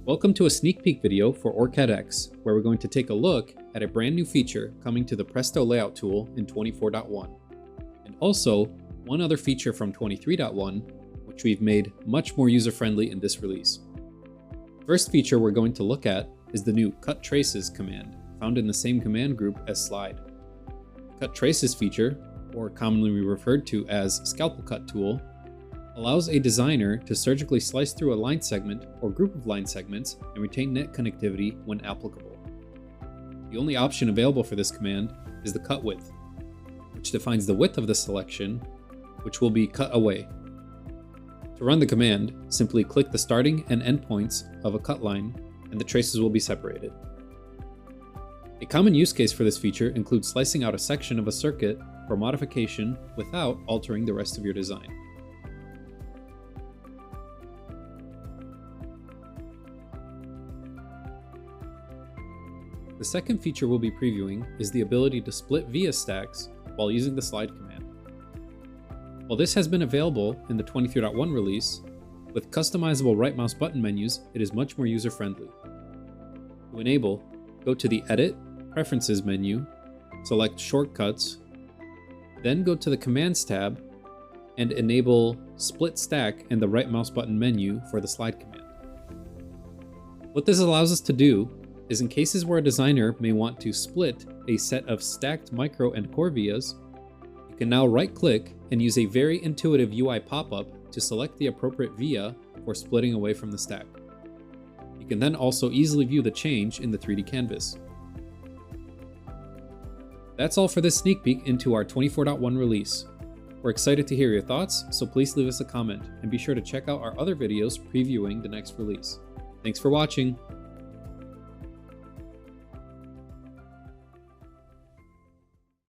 Welcome to a sneak peek video for OrCAD X, where we're going to take a look at a brand new feature coming to the Presto Layout tool in 24.1, and also one other feature from 23.1, which we've made much more user-friendly in this release. First feature we're going to look at is the new Cut Traces command, found in the same command group as Slide. Cut Traces feature, or commonly referred to as Scalpel Cut tool, allows a designer to surgically slice through a line segment or group of line segments and retain net connectivity when applicable. The only option available for this command is the cut width, which defines the width of the selection, which will be cut away. To run the command, simply click the starting and end points of a cut line and the traces will be separated. A common use case for this feature includes slicing out a section of a circuit for modification without altering the rest of your design. The second feature we'll be previewing is the ability to split via stacks while using the slide command. While this has been available in the 23.1 release, with customizable right mouse button menus, it is much more user-friendly. To enable, go to the Edit, Preferences menu, select Shortcuts, then go to the Commands tab and enable Split Stack in the right mouse button menu for the slide command. What this allows us to do is in cases where a designer may want to split a set of stacked micro and core vias, you can now right-click and use a very intuitive UI pop-up to select the appropriate via for splitting away from the stack. You can then also easily view the change in the 3D canvas. That's all for this sneak peek into our 24.1 release. We're excited to hear your thoughts, so please leave us a comment and be sure to check out our other videos previewing the next release. Thanks for watching!